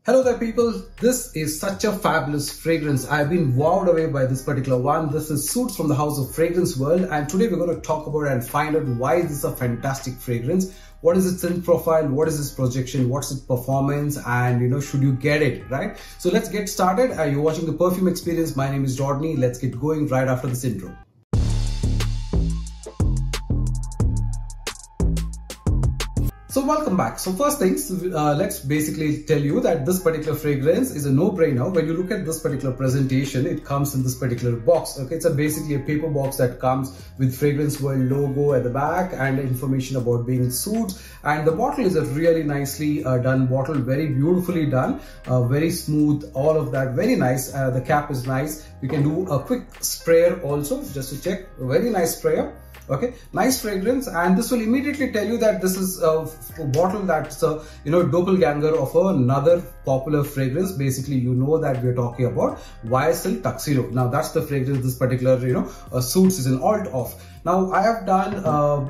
Hello there people, this is such a fabulous fragrance. I've been wowed away by this particular one. This is Suits from the House of Fragrance World, and today we're going to talk about and find out why this is a fantastic fragrance. What is its scent profile, what is its projection, what's its performance, and should you get it, right? So let's get started. You're watching The Perfume Experience. My name is Rodney. Let's get going right after this intro. So welcome back. So first things, let's basically tell you that this particular fragrance is a no-brainer. When you look at this particular presentation, it comes in this particular box. Okay, it's basically a paper box that comes with Fragrance World logo at the back and information about being Suits. And the bottle is a really nicely done bottle, very beautifully done, very smooth, all of that, very nice. The cap is nice. We can do a quick sprayer also, just to check. A very nice sprayer. Okay, nice fragrance, and this will immediately tell you that this is a bottle that's a doppelganger of another popular fragrance. Basically, you know that we're talking about YSL Tuxedo. Now that's the fragrance this particular Suits is an alt of. Now I have done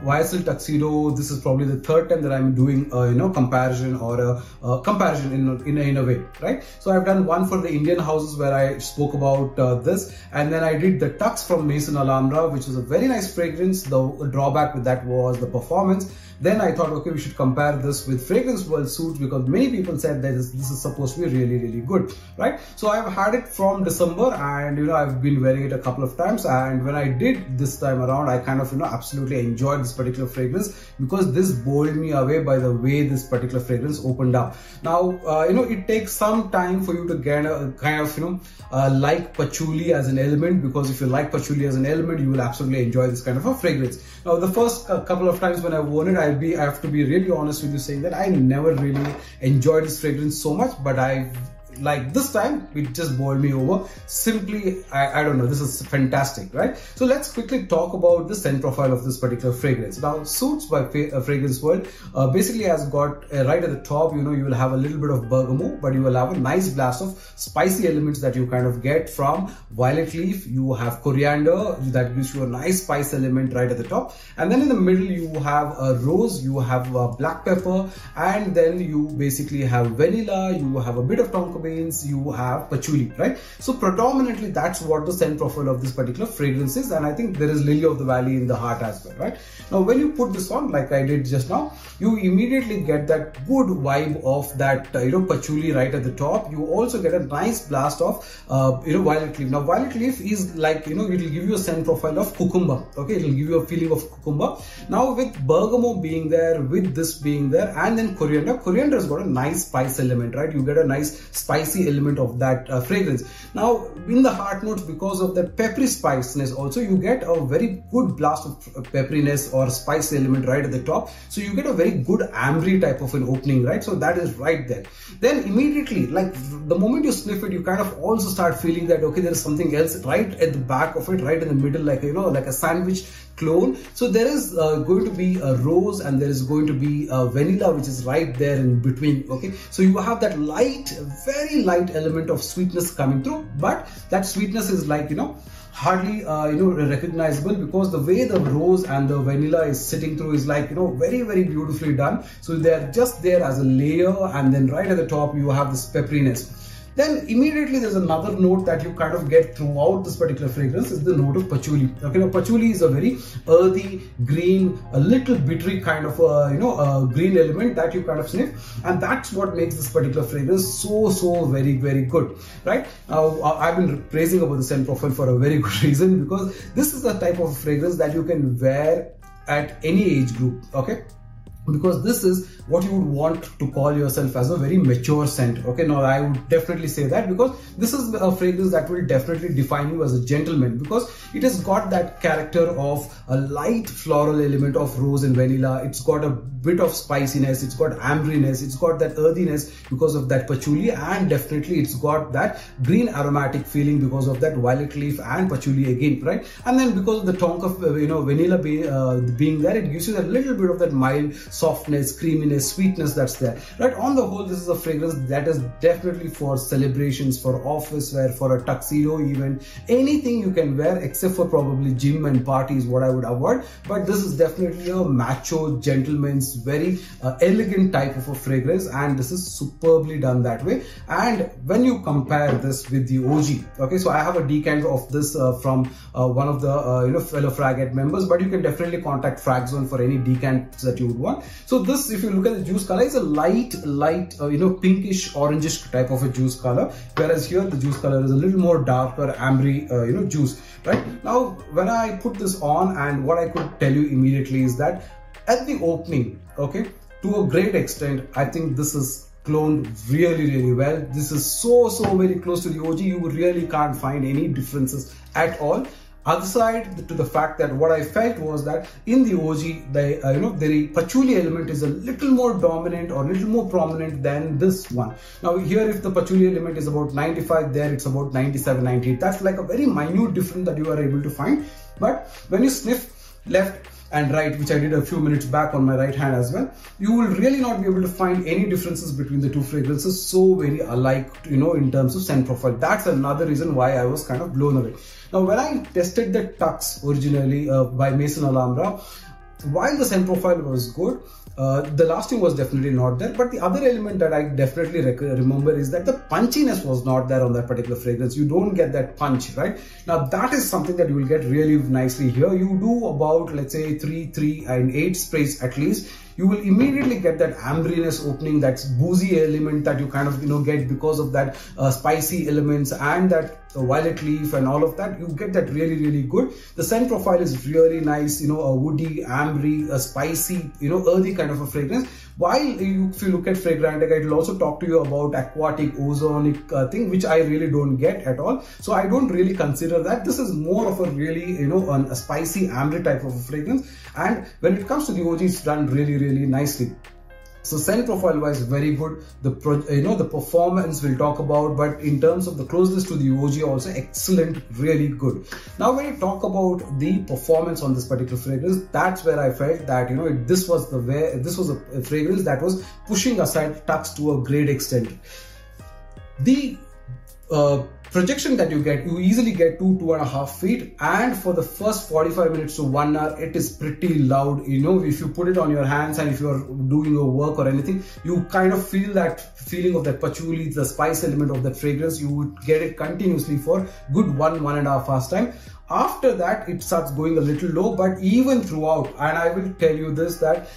YSL Tuxedo. This is probably the third time that I'm doing comparison or a comparison in a way, right? So I've done one for the Indian houses where I spoke about this, and then I did the Tux from Maison Alhambra, which was a very nice fragrance. The drawback with that was the performance. Then I thought, okay, we should compare this with Fragrance World Suits because many people said that this is supposed to be really, really good, right? So I've had it from December, and I've been wearing it a couple of times. And when I did this time around, I kind of absolutely enjoyed this particular fragrance because this bowled me away by the way this particular fragrance opened up. Now it takes some time for you to get a kind of like patchouli as an element, because if you like patchouli as an element, you will absolutely enjoy this kind of a fragrance. Now the first couple of times when I've worn it, I have to be really honest with you, saying that I never really enjoyed this fragrance so much, but like this time it just bowled me over. Simply, I don't know, this is fantastic, right? So let's quickly talk about the scent profile of this particular fragrance. Now Suits by Fragrance World basically has got right at the top, you will have a little bit of bergamot, but you will have a nice blast of spicy elements that you kind of get from violet leaf. You have coriander that gives you a nice spice element right at the top, and then in the middle you have a rose, you have black pepper, and then you basically have vanilla, you have a bit of tonka bean, you have patchouli, right? So predominantly that's what the scent profile of this particular fragrance is, and I think there is lily of the valley in the heart as well, right? Now when you put this on, like I did just now, you immediately get that good vibe of that patchouli right at the top. You also get a nice blast of violet leaf. Now violet leaf is like it will give you a scent profile of cucumber. Okay, it will give you a feeling of cucumber. Now with bergamot being there, with this being there, and then coriander has got a nice spice element, right? You get a nice spicy element of that fragrance. Now in the heart notes, because of that peppery spiciness, also you get a very good blast of pepperiness or spice element right at the top. So you get a very good ambery type of an opening, right? So that is right there. Then immediately, like the moment you sniff it, you kind of also start feeling that okay, there is something else right at the back of it, right in the middle, like like a sandwich clone. So there is going to be a rose, and there is going to be a vanilla, which is right there in between. Okay, so you have that light, very light element of sweetness coming through, but that sweetness is like hardly recognizable, because the way the rose and the vanilla is sitting through is like very, very beautifully done. So they're just there as a layer, and then right at the top you have this pepperiness. Then immediately there's another note that you kind of get throughout this particular fragrance, is the note of patchouli. Okay, now patchouli is a very earthy, green, a little bittery kind of green element that you kind of sniff, and that's what makes this particular fragrance so very, very good, right? Now I've been praising about the scent profile for a very good reason, because this is the type of fragrance that you can wear at any age group. Okay, because this is what you would want to call yourself as a very mature scent. Okay, now I would definitely say that, because this is a fragrance that will definitely define you as a gentleman, because it has got that character of a light floral element of rose and vanilla. It's got a bit of spiciness, it's got amberiness, it's got that earthiness because of that patchouli, and definitely it's got that green aromatic feeling because of that violet leaf and patchouli again, right? And then because of the tonk of vanilla being there, it gives you a little bit of that mild softness, creaminess, sweetness that's there, right? On the whole, this is a fragrance that is definitely for celebrations, for office wear, for a tuxedo event, anything you can wear except for probably gym and parties, what I would avoid. But this is definitely a macho, gentleman's, very elegant type of a fragrance, and this is superbly done that way. And when you compare this with the OG, okay, so I have a decant of this from one of the fellow Fraghead members, but you can definitely contact Fragzone for any decants that you would want. So this, if you look at the juice color, is a light pinkish orangish type of a juice color, whereas here the juice color is a little more darker ambery juice, right? Now when I put this on, and what I could tell you immediately is that at the opening, okay, to a great extent, I think this is cloned really well. This is so very close to the OG. You really can't find any differences at all. Other side to the fact that what I felt was that in the OG, the patchouli element is a little more dominant or a little more prominent than this one. Now here, if the patchouli element is about 95, there it's about 97, 98. That's like a very minute difference that you are able to find. But when you sniff left and right, which I did a few minutes back on my right hand as well, you will really not be able to find any differences between the two fragrances, so very alike, in terms of scent profile. That's another reason why I was kind of blown away. Now when I tested the Tux originally by Maison Alhambra, while the scent profile was good, the lasting was definitely not there. But the other element that I definitely remember is that the punchiness was not there on that particular fragrance. You don't get that punch, right? Now that is something that you will get really nicely here. You do about, let's say, 3 and 8 sprays at least. You will immediately get that amberiness opening, that boozy element that you kind of get because of that spicy elements and that violet leaf and all of that. You get that really good. The scent profile is really nice, a woody, ambery, a spicy, earthy kind of a fragrance. While if you look at Fragrantica, it will also talk to you about aquatic, ozonic thing, which I really don't get at all. So I don't really consider that. This is more of a really, a spicy, ambery type of a fragrance. And when it comes to the OG, it's done really nicely. So scent profile wise, very good. The performance we'll talk about, but in terms of the closeness to the OG, also excellent, really good. Now when you talk about the performance on this particular fragrance, that's where I felt that this was a fragrance that was pushing aside Tux to a great extent. The projection that you easily get 2.5 feet, and for the first 45 minutes to 1 hour, it is pretty loud. If you put it on your hands and if you are doing your work or anything, you kind of feel that feeling of that patchouli, the spice element of that fragrance. You would get it continuously for good 1.5 hours time. After that, it starts going a little low, but even throughout, and I will tell you this, that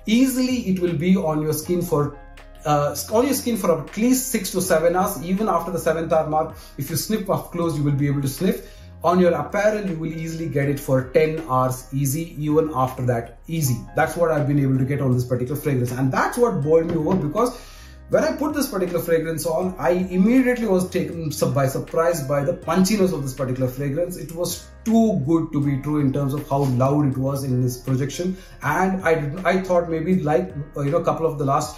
easily it will be on your skin for at least 6 to 7 hours. Even after the 7th hour mark, if you sniff up close, you will be able to sniff. On your apparel, you will easily get it for 10 hours easy, even after that easy. That's what I've been able to get on this particular fragrance, and that's what bowled me over, because when I put this particular fragrance on, I immediately was taken by surprise by the punchiness of this particular fragrance. It was too good to be true in terms of how loud it was in this projection. And I thought maybe like a couple of the last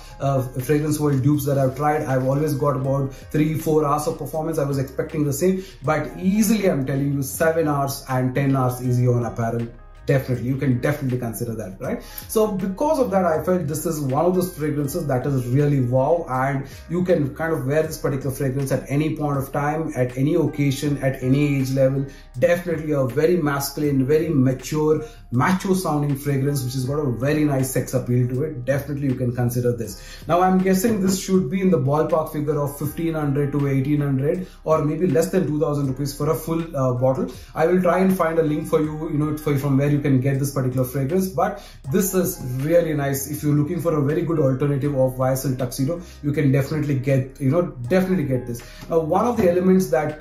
fragrance world dupes that I've tried, I've always got about 3-4 hours of performance. I was expecting the same, but easily I'm telling you 7 hours and 10 hours easy on apparel. Definitely, you can definitely consider that, right? So because of that, I felt this is one of those fragrances that is really wow, and you can kind of wear this particular fragrance at any point of time, at any occasion, at any age level. Definitely a very masculine, very mature, macho sounding fragrance, which has got a very nice sex appeal to it. Definitely you can consider this. Now I'm guessing this should be in the ballpark figure of 1500 to 1800 or maybe less than 2000 rupees for a full bottle. I will try and find a link for you, from where you can get this particular fragrance, but this is really nice. If you're looking for a very good alternative of YSL Tuxedo, you can definitely get, this. Now, one of the elements that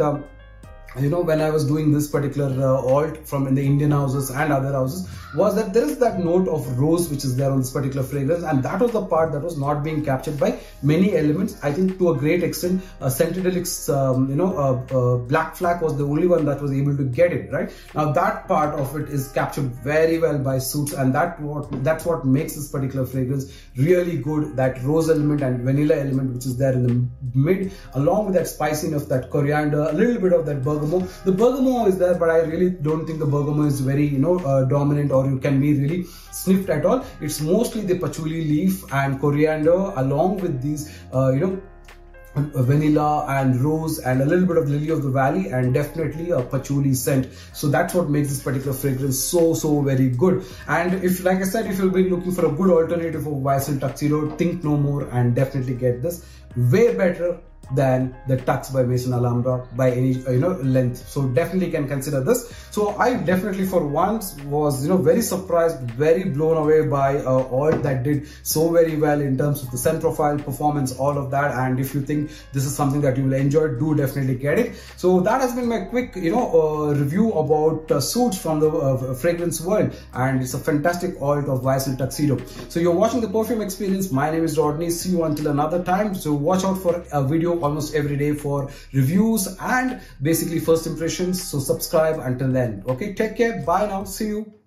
when I was doing this particular alt from in the Indian houses and other houses, was that there is that note of rose which is there on this particular fragrance, and that was the part that was not being captured by many elements. I think to a great extent, Centedelic's Black Flag was the only one that was able to get it right. Now that part of it is captured very well by Suits, and that's what makes this particular fragrance really good. That rose element and vanilla element which is there in the mid, along with that spiciness of that coriander, a little bit of that bergamot bergamot. The bergamot is there, but I really don't think the bergamot is very, dominant, or you can be really sniffed at all. It's mostly the patchouli leaf and coriander along with these, vanilla and rose and a little bit of lily of the valley, and definitely a patchouli scent. So that's what makes this particular fragrance so very good. And if, like I said, if you've been looking for a good alternative of YSL Tuxedo, think no more and definitely get this. Way better than the Tux by Maison Alhambra by any length. So definitely can consider this. So I definitely for once was very surprised, very blown away by oil that did so very well in terms of the scent profile, performance, all of that. And if you think this is something that you will enjoy, do definitely get it. So that has been my quick review about suits from the fragrance world, and it's a fantastic oil of YSL Tuxedo. So you're watching the Perfume Experience. My name is Rodney. See you until another time. So watch out for a video almost every day for reviews and basically first impressions. So subscribe until then. Okay, take care. Bye now. See you.